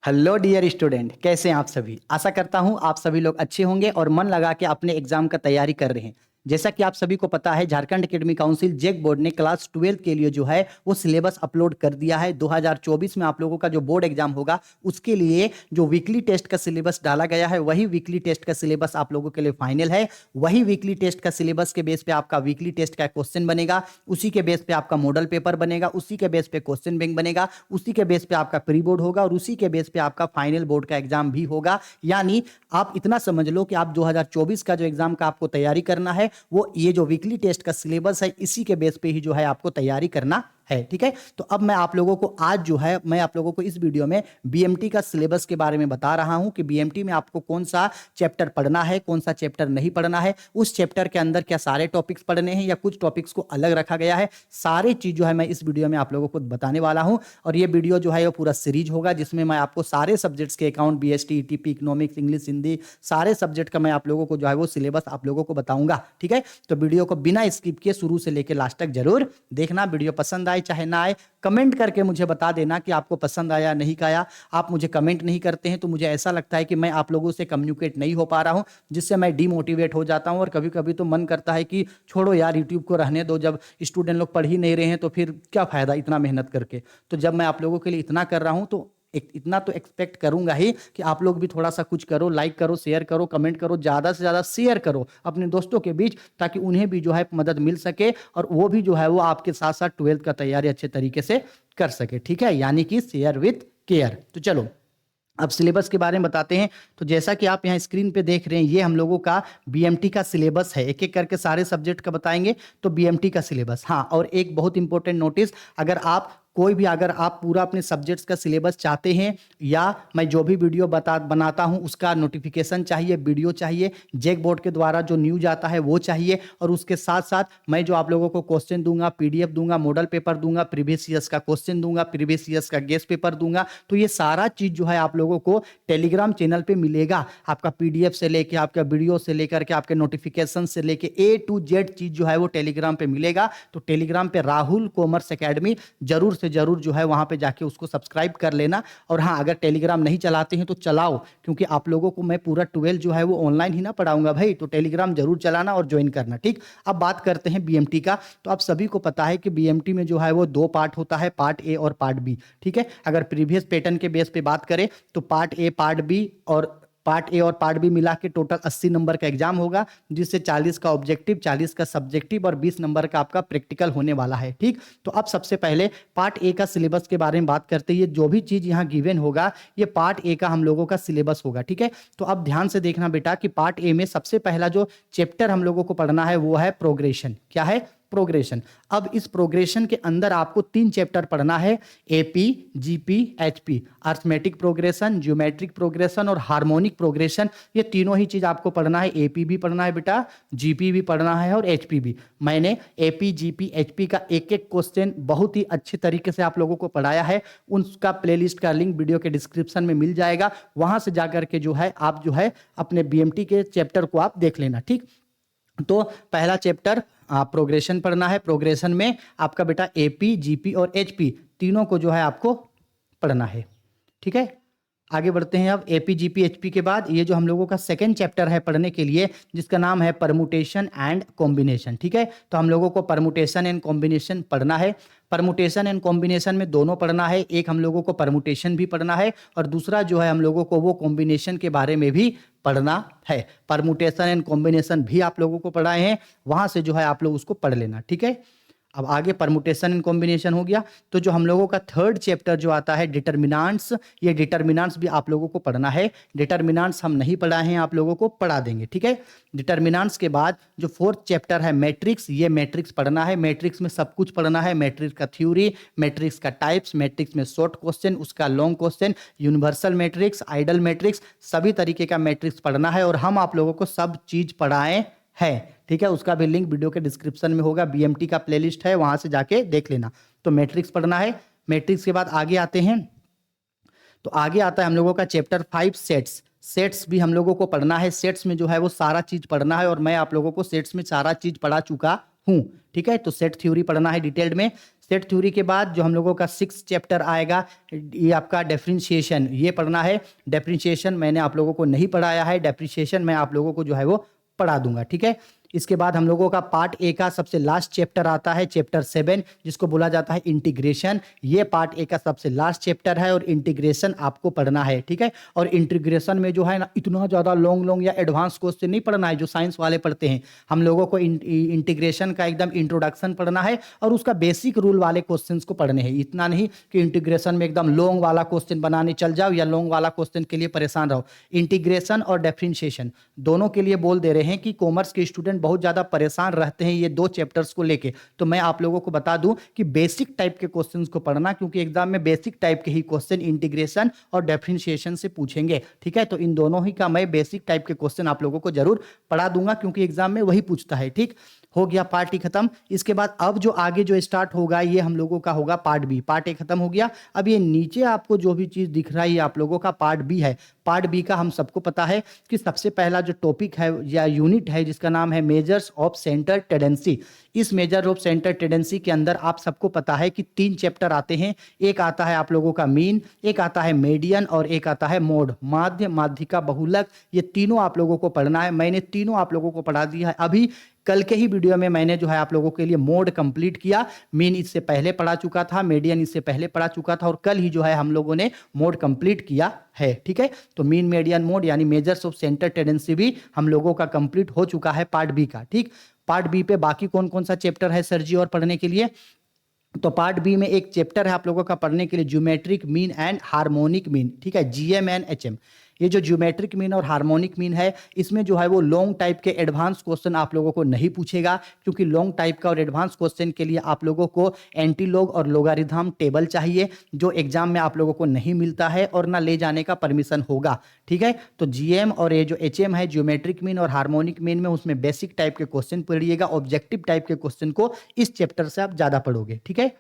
Hello dear student, कैसे हैं आप सभी। आशा करता हूं आप सभी लोग अच्छे होंगे और मन लगा के अपने एग्जाम का तैयारी कर रहे हैं। जैसा कि आप सभी को पता है, Jharkhand academy council JAC board ने क्लास 12 के लिए जो है वो सिलेबस अपलोड कर दिया है। 2024 में आप लोगों का जो बोर्ड एग्जाम होगा उसके लिए जो वीकली टेस्ट का सिलेबस डाला गया है वही वीकली टेस्ट का सिलेबस आप लोगों के लिए फाइनल है। वही वीकली टेस्ट का सिलेबस के बेस पे आपका वीकली टेस्ट का क्वेश्चन बनेगा, उसी के बेस पे आपका मॉडल पेपर बनेगा, उसी के बेस पे क्वेश्चन बैंक बनेगा, उसी के बेस पे आपका प्री बोर्ड होगा और उसी के बेस पे आपका फाइनल बोर्ड का एग्जाम भी होगा। यानी आप इतना समझ लो कि आप 2024 का जो एग्जाम का आपको तैयारी करना है वो ये जो वीकली टेस्ट का सिलेबस है इसी के बेस पे ही जो है आपको तैयारी करना है। ठीक है, तो अब मैं आप लोगों को आज जो है मैं आप लोगों को इस वीडियो में बीएमटी का सिलेबस के बारे में बता रहा हूं कि बीएमटी में आपको कौन सा चैप्टर पढ़ना है, कौन सा चैप्टर नहीं पढ़ना है, उस चैप्टर के अंदर क्या सारे टॉपिक्स पढ़ने हैं या कुछ टॉपिक्स को अलग रखा गया है। सारी चीज जो है मैं इस वीडियो में आप लोगों को बताने वाला हूं और ये वीडियो जो है वो पूरा सीरीज होगा जिसमें मैं आपको सारे सब्जेक्ट्स के account, BST, ETP, economics, English, Hindi, सारे सब्जेक्ट का मैं आप लोगों को जो है वो सिलेबस आप लोगों को बताऊंगा। ठीक है, तो वीडियो को बिना स्किप किए शुरू से लेकर लास्ट तक जरूर देखना। वीडियो पसंद आए चाहे ना आए, कमेंट करके मुझे बता देना कि आपको पसंद आया नहीं आया। आप मुझे कमेंट नहीं करते हैं तो मुझे ऐसा लगता है कि मैं आप लोगों से कम्युनिकेट नहीं हो पा रहा हूं, जिससे मैं डीमोटिवेट हो जाता हूं और कभी कभी तो मन करता है कि छोड़ो यार, यूट्यूब को रहने दो। जब स्टूडेंट लोग पढ़ ही नहीं रहे हैं तो फिर क्या फायदा इतना मेहनत करके। तो जब मैं आप लोगों के लिए इतना कर रहा हूं तो इतना तो एक्सपेक्ट करूंगा ही कि आप लोग भी थोड़ा सा कुछ करो, लाइक करो, शेयर करो, कमेंट करो, ज़्यादा से ज़्यादा शेयर करो अपने दोस्तों के बीच, ताकि उन्हें भी जो है मदद मिल सके और वो भी जो है वो आपके साथ साथ 12th का तैयारी अच्छे तरीके से कर सके। ठीक है, यानी कि शेयर विथ केयर। तो चलो अब सिलेबस के बारे में बताते हैं। तो जैसा कि आप यहाँ स्क्रीन पे देख रहे हैं ये हम लोगों का बीएमटी का सिलेबस है। एक एक करके सारे सब्जेक्ट का बताएंगे। तो बीएमटी का सिलेबस, हाँ, और एक बहुत इंपॉर्टेंट नोटिस, अगर आप पूरा अपने सब्जेक्ट्स का सिलेबस चाहते हैं या मैं जो भी वीडियो बनाता हूं उसका नोटिफिकेशन चाहिए, वीडियो चाहिए, जैक बोर्ड के द्वारा जो न्यूज आता है वो चाहिए, और उसके साथ साथ मैं जो आप लोगों को क्वेश्चन दूंगा, पीडीएफ दूंगा, मॉडल पेपर दूंगा, प्रीवियस ईयर्स का क्वेश्चन दूंगा, प्रीवियस ईयर्स का गेस्ट पेपर दूंगा, तो ये सारा चीज जो है आप लोगों को टेलीग्राम चैनल पे मिलेगा। आपका पीडीएफ से लेके आपका वीडियो से लेकर के आपके नोटिफिकेशन से लेके ए टू जेड चीज जो है वो टेलीग्राम पे मिलेगा। तो टेलीग्राम पे राहुल कॉमर्स एकेडमी जरूर से जरूर जो है वहां पे जाके उसको सब्सक्राइब कर लेना। और हाँ, अगर टेलीग्राम नहीं चलाते हैं तो चलाओ, क्योंकि आप लोगों को मैं पूरा 12 जो है वो ऑनलाइन ही ना पढ़ाऊंगा भाई। तो टेलीग्राम जरूर चलाना और ज्वाइन करना। ठीक, अब बात करते हैं बीएमटी का। तो आप सभी को पता है कि बीएमटी में जो है वो दो पार्ट होता है, पार्ट ए और पार्ट बी। ठीक है, अगर प्रीवियस पैटर्न के बेस पे बात करें तो पार्ट ए, पार्ट बी और पार्ट ए और पार्ट बी मिला के टोटल 80 नंबर का एग्जाम होगा, जिससे 40 का ऑब्जेक्टिव, 40 का सब्जेक्टिव और 20 नंबर का आपका प्रैक्टिकल होने वाला है। ठीक, तो अब सबसे पहले पार्ट ए का सिलेबस के बारे में बात करते हैं। जो भी चीज यहाँ गिवन होगा ये पार्ट ए का हम लोगों का सिलेबस होगा। ठीक है, तो अब ध्यान से देखना बेटा कि पार्ट ए में सबसे पहला जो चैप्टर हम लोगों को पढ़ना है वो है प्रोग्रेशन। क्या है? प्रोग्रेशन। अब इस प्रोग्रेशन के अंदर आपको 3 चैप्टर पढ़ना है, AP, GP, HP, arithmetic progression, geometric progression और हार्मोनिक प्रोग्रेशन। ये तीनों ही चीज आपको पढ़ना है। एपी भी पढ़ना है बेटा, जीपी भी पढ़ना है और एचपी भी। मैंने एपी, जीपी, एचपी का एक एक क्वेश्चन बहुत ही अच्छे तरीके से आप लोगों को पढ़ाया है। उसका प्लेलिस्ट का लिंक वीडियो के डिस्क्रिप्शन में मिल जाएगा, वहां से जाकर के जो है आप जो है अपने बीएमटी के चैप्टर को आप देख लेना। ठीक, तो पहला चैप्टर प्रोग्रेशन पढ़ना है। प्रोग्रेशन में आपका बेटा एपी, जीपी और एचपी तीनों को जो है आपको पढ़ना है। ठीक है, आगे बढ़ते हैं। अब एपी, जीपी, एचपी के बाद ये जो हम लोगों का सेकंड चैप्टर है पढ़ने के लिए, जिसका नाम है परमुटेशन एंड कॉम्बिनेशन। ठीक है, तो हम लोगों को परमुटेशन एंड कॉम्बिनेशन पढ़ना है। परमुटेशन एंड कॉम्बिनेशन में दोनों पढ़ना है। एक हम लोगों को परमुटेशन भी पढ़ना है और दूसरा जो है हम लोगों को वो कॉम्बिनेशन के बारे में भी पढ़ना है। परमुटेशन एंड कॉम्बिनेशन भी आप लोगों को पढ़ाए हैं, वहां से जो है आप लोग उसको पढ़ लेना। ठीक है, अब आगे परमुटेशन एंड कॉम्बिनेशन हो गया। तो जो हम लोगों का थर्ड चैप्टर जो आता है डिटर्मिनेंट्स, ये डिटर्मिनेंट्स भी आप लोगों को पढ़ना है। डिटर्मिनेंट्स हम नहीं पढ़ाए हैं, आप लोगों को पढ़ा देंगे। ठीक है, डिटर्मिनेंट्स के बाद जो फोर्थ चैप्टर है मैट्रिक्स, ये मैट्रिक्स पढ़ना है। मैट्रिक्स में सब कुछ पढ़ना है, मैट्रिक्स का थ्योरी, मैट्रिक्स का टाइप्स, मैट्रिक्स में शॉर्ट क्वेश्चन, उसका long question, universal matrix, idle matrix, सभी तरीके का मैट्रिक्स पढ़ना है और हम आप लोगों को सब चीज पढ़ाए है। ठीक है, उसका भी लिंक वीडियो के डिस्क्रिप्शन में होगा, बीएमटी का प्लेलिस्ट है, वहां से जाके देख लेना। तो मैट्रिक्स पढ़ना है। मैट्रिक्स के बाद आगे आते हैं, तो आगे आता है हम लोगों का चैप्टर 5 सेट्स। सेट्स भी हम लोगों को पढ़ना है। सेट्स में जो है वो सारा चीज पढ़ना है और मैं आप लोगों को सेट्स में सारा चीज पढ़ा चुका हूं। ठीक है, तो सेट थ्योरी पढ़ना है डिटेल्ड में। सेट थ्योरी के बाद जो हम लोगों का 6 चैप्टर आएगा, ये आपका डिफरेंशिएशन, ये पढ़ना है। डिफरेंशिएशन मैंने आप लोगों को नहीं पढ़ाया है, डिफरेंशिएशन मैं आप लोगों को जो है वो पढ़ा दूंगा, ठीक है। इसके बाद हम लोगों का पार्ट ए का सबसे लास्ट चैप्टर आता है, चैप्टर 7, जिसको बोला जाता है इंटीग्रेशन। ये पार्ट ए का सबसे लास्ट चैप्टर है और इंटीग्रेशन आपको पढ़ना है, ठीक है। और इंटीग्रेशन में जो है ना, इतना ज़्यादा लॉन्ग या एडवांस क्वेश्चन नहीं पढ़ना है जो साइंस वाले पढ़ते हैं। हम लोगों को इंटीग्रेशन का एकदम इंट्रोडक्शन पढ़ना है और उसका बेसिक रूल वाले क्वेश्चन को पढ़ने हैं। इतना नहीं कि इंटीग्रेशन में एकदम लॉन्ग वाला क्वेश्चन बनाने चल जाओ या लॉन्ग वाला क्वेश्चन के लिए परेशान रहो। इंटीग्रेशन और डिफरेंशिएशन दोनों के लिए बोल दे रहे हैं कि कॉमर्स के स्टूडेंट बहुत ज़्यादा परेशान रहते हैं ये 2 चैप्टर्स को लेके। तो मैं आप लोगों को बता दूं कि बेसिक टाइप के क्वेश्चंस को पढ़ना, क्योंकि एग्जाम में बेसिक टाइप के ही क्वेश्चन इंटीग्रेशन और डिफरेंशिएशन से पूछेंगे, ठीक है। तो इन दोनों ही का मैं बेसिक टाइप के क्वेश्चन आप लोगों को जरूर पढ़ा दूंगा, क्योंकि एग्जाम में वही पूछता है, ठीक। हो गया पार्ट ए खत्म। इसके बाद अब जो आगे जो स्टार्ट होगा ये हम लोगों का होगा पार्ट बी। पार्ट ए खत्म हो गया, अब ये नीचे आपको जो भी चीज दिख रहा है ये आप लोगों का पार्ट बी है। पार्ट बी का हम सबको पता है कि सबसे पहला जो टॉपिक है या यूनिट है जिसका नाम है मेजर्स ऑफ सेंटर टेंडेंसी। इस मेजर ऑफ सेंटर टेंडेंसी के अंदर आप सबको पता है कि 3 चैप्टर आते हैं। एक आता है आप लोगों का मीन, एक आता है मीडियन और एक आता है मोड, माध्य, माध्यिका, बहुलक। ये तीनों आप लोगों को पढ़ना है। मैंने तीनों आप लोगों को पढ़ा दिया है। अभी कल के ही वीडियो में मैंने जो है आप लोगों के लिए मोड कंप्लीट किया। मीन इससे पहले पढ़ा चुका था, मीडियन इससे पहले पढ़ा चुका था और कल ही जो है हम लोगों ने मोड कंप्लीट किया है, ठीक है। तो मीन, मीडियन, मोड यानी मेजर्स ऑफ सेंटर टेंडेंसी भी हम लोगों का कंप्लीट हो चुका है पार्ट बी का, ठीक। पार्ट बी पे बाकी कौन कौन सा चैप्टर है सर जी और पढ़ने के लिए? तो पार्ट बी में एक चैप्टर है आप लोगों का पढ़ने के लिए geometric mean and harmonic mean, ठीक है, जीएम एंड एचएम। ये जो ज्योमेट्रिक मीन और हार्मोनिक मीन है इसमें जो है वो लॉन्ग टाइप के एडवांस क्वेश्चन आप लोगों को नहीं पूछेगा, क्योंकि लॉन्ग टाइप का और एडवांस क्वेश्चन के लिए आप लोगों को एंटीलॉग और लोगारिथम टेबल चाहिए, जो एग्जाम में आप लोगों को नहीं मिलता है और ना ले जाने का परमिशन होगा, ठीक है। तो जीएम और ये जो एचएम है ज्योमेट्रिक मीन और हार्मोनिक मीन में उसमें बेसिक टाइप के क्वेश्चन पढ़िएगा, ऑब्जेक्टिव टाइप के क्वेश्चन को इस चैप्टर से आप ज्यादा पढ़ोगे, ठीक है।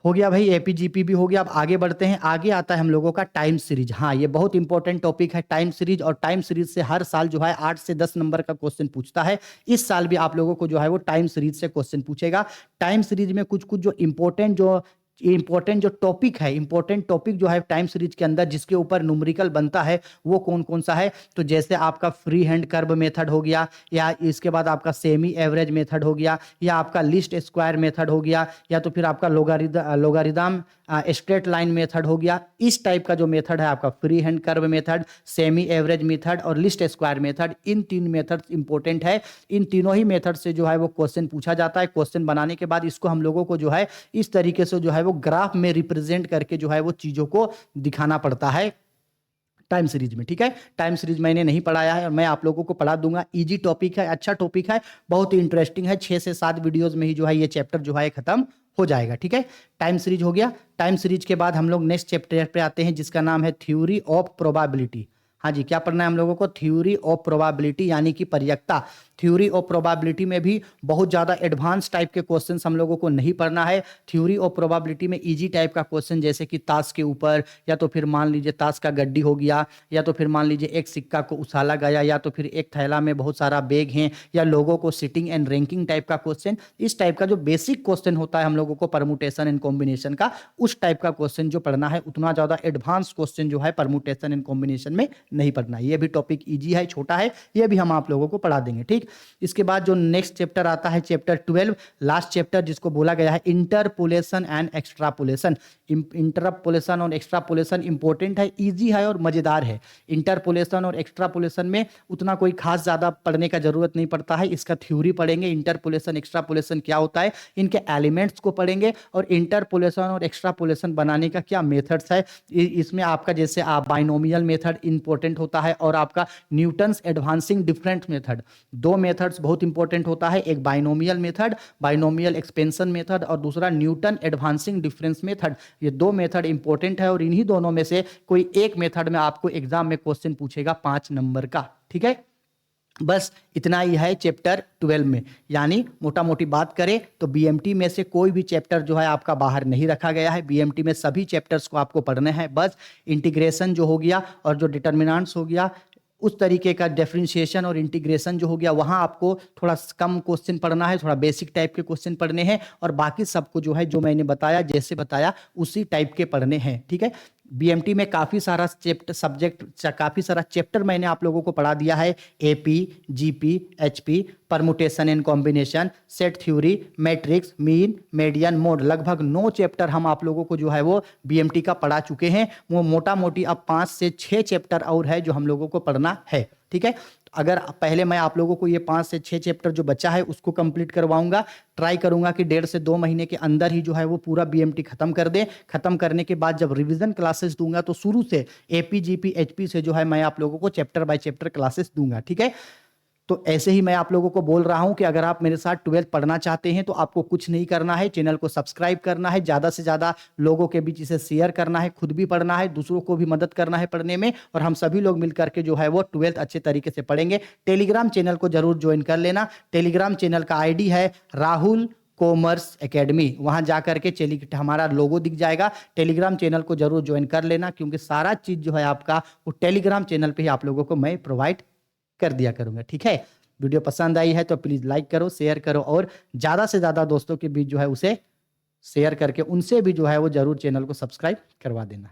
हो गया भाई, एपीजीपी भी हो गया। अब आगे बढ़ते हैं। आगे आता है हम लोगों का टाइम सीरीज। हाँ, ये बहुत इंपॉर्टेंट टॉपिक है टाइम सीरीज, और टाइम सीरीज से हर साल जो है 8 से 10 नंबर का क्वेश्चन पूछता है। इस साल भी आप लोगों को जो है वो टाइम सीरीज से क्वेश्चन पूछेगा। टाइम सीरीज में कुछ कुछ जो इंपॉर्टेंट जो टॉपिक है, इंपॉर्टेंट टॉपिक जो है टाइम सीरीज के अंदर जिसके ऊपर न्यूमेरिकल बनता है वो कौन कौन सा है? तो जैसे आपका फ्री हैंड कर्व मेथड हो गया, या इसके बाद आपका सेमी एवरेज मेथड हो गया, या आपका लिस्ट स्क्वायर मेथड हो गया, या तो फिर आपका लोगारिदम स्ट्रेट लाइन मेथड हो गया। इस टाइप का जो मेथड है आपका free hand curve method, semi average method और लिस्ट स्क्वायर मेथड, इन 3 मेथड इंपॉर्टेंट है। इन तीनों ही मेथड से जो है वो क्वेश्चन पूछा जाता है। क्वेश्चन बनाने के बाद इसको हम लोगों को जो है इस तरीके से जो है वो ग्राफ में रिप्रेजेंट करके जो है वो चीजों को दिखाना पड़ता है टाइम सीरीज में, ठीक है। टाइम सीरीज मैंने नहीं पढ़ाया है और मैं आप लोगों को पढ़ा दूंगा। इजी टॉपिक है, अच्छा टॉपिक है, बहुत ही इंटरेस्टिंग है। 6 से 7 वीडियोस में ही जो है ये चैप्टर जो है खत्म हो जाएगा, ठीक है। टाइम सीरीज हो गया। टाइम सीरीज के बाद हम लोग नेक्स्ट चैप्टर पे आते हैं जिसका नाम है थ्योरी ऑफ प्रोबेबिलिटी। हाँ जी, क्या पढ़ना है हम लोगों को? थ्योरी ऑफ प्रोबेबिलिटी यानी कि पर्यकता। थ्योरी ऑफ प्रोबेबिलिटी में भी बहुत ज़्यादा एडवांस टाइप के क्वेश्चंस हम लोगों को नहीं पढ़ना है। थ्योरी ऑफ प्रोबेबिलिटी में इजी टाइप का क्वेश्चन जैसे कि ताश के ऊपर, या तो फिर मान लीजिए ताश का गड्डी हो गया, या तो फिर मान लीजिए एक सिक्का को उछाला गया, या तो फिर एक थैला में बहुत सारा बैग हैं, या लोगों को सिटिंग एंड रैंकिंग टाइप का क्वेश्चन। इस टाइप का जो बेसिक क्वेश्चन होता है हम लोगों को परमुटेशन एंड कॉम्बिनेशन का, उस टाइप का क्वेश्चन जो पढ़ना है। उतना ज़्यादा एडवांस क्वेश्चन जो है परमुटेशन एंड कॉम्बिनेशन में नहीं पढ़ना है। ये भी टॉपिक ईजी है, छोटा है, ये भी हम आप लोगों को पढ़ा देंगे, ठीक। इसके बाद जो नेक्स्ट चैप्टर आता है चैप्टर 12, लास्ट चैप्टर, जिसको बोला गया है इंटरपोलेशन एंड एक्स्ट्रापोलेशन। इंटरपोलेशन और एक्स्ट्रापोलेशन इंपॉर्टेंट है, इजी है और मजेदार है। इंटरपोलेशन और एक्स्ट्रापोलेशन में उतना कोई खास ज्यादा पढ़ने का जरूरत नहीं पड़ता है। इसका थ्योरी पढ़ेंगे, इंटरपोलेशन एक्स्ट्रापोलेशन क्या होता है, इनके एलिमेंट्स को पढ़ेंगे, और इंटरपोलेशन और एक्स्ट्रापोलेशन बनाने का क्या मेथड्स है। इसमें आपका जैसे बाइनोमियल मेथड इंपॉर्टेंट होता है, और आपका Newton's advancing difference method. 2 methods बहुत इंपॉर्टेंट होता है, एक binomial method, binomial expansion method, और दूसरा न्यूटन एडवांसिंग डिफरेंस मेथड। ये 2 मेथड इंपॉर्टेंट है, और इन्हीं दोनों में से कोई एक मेथड में आपको एग्जाम में क्वेश्चन पूछेगा 5 नंबर का, ठीक है। बस इतना ही है चैप्टर 12 में। यानी मोटा मोटी बात करें तो बीएमटी में से कोई भी चैप्टर जो है आपका बाहर नहीं रखा गया है। बीएमटी में सभी चैप्टर्स को आपको पढ़ने हैं। बस इंटीग्रेशन जो हो गया और जो डिटर्मिनेंट्स हो गया, उस तरीके का डिफरेंशिएशन और इंटीग्रेशन जो हो गया, वहां आपको थोड़ा कम क्वेश्चन पढ़ना है, थोड़ा बेसिक टाइप के क्वेश्चन पढ़ने हैं, और बाकी सबको जो है जो मैंने बताया जैसे बताया उसी टाइप के पढ़ने हैं। ठीक है, बीएमटी में काफी सारा काफी सारा चैप्टर मैंने आप लोगों को पढ़ा दिया है। AP, GP, HP, permutation and combination, set theory, matrix, mean, median, mode, लगभग 9 चैप्टर हम आप लोगों को जो है वो बीएमटी का पढ़ा चुके हैं। वो मोटा मोटी अब 5 से 6 चैप्टर और है जो हम लोगों को पढ़ना है। ठीक है, अगर पहले मैं आप लोगों को ये 5 से 6 चैप्टर जो बचा है उसको कंप्लीट करवाऊंगा, ट्राई करूंगा कि 1.5 से 2 महीने के अंदर ही जो है वो पूरा बीएमटी खत्म कर दे। खत्म करने के बाद जब रिवीजन क्लासेस दूंगा तो शुरू से एपी, जीपी, एचपी से जो है मैं आप लोगों को चैप्टर बाय चैप्टर क्लासेस दूंगा। ठीक है, तो ऐसे ही मैं आप लोगों को बोल रहा हूं कि अगर आप मेरे साथ 12th पढ़ना चाहते हैं तो आपको कुछ नहीं करना है, चैनल को सब्सक्राइब करना है, ज़्यादा से ज़्यादा लोगों के बीच इसे शेयर करना है, खुद भी पढ़ना है, दूसरों को भी मदद करना है पढ़ने में, और हम सभी लोग मिलकर के जो है वो 12th अच्छे तरीके से पढ़ेंगे। टेलीग्राम चैनल को जरूर ज्वाइन कर लेना। टेलीग्राम चैनल का आईडी है राहुल कॉमर्स एकेडमी, वहां जाकर के हमारा लोगो दिख जाएगा। टेलीग्राम चैनल को जरूर ज्वाइन कर लेना, क्योंकि सारा चीज जो है आपका वो टेलीग्राम चैनल पे ही आप लोगों को मैं प्रोवाइड कर दिया करूंगा। ठीक है, वीडियो पसंद आई है तो प्लीज लाइक करो, शेयर करो, और ज्यादा से ज्यादा दोस्तों के बीच जो है उसे शेयर करके उनसे भी जो है वो जरूर चैनल को सब्सक्राइब करवा देना।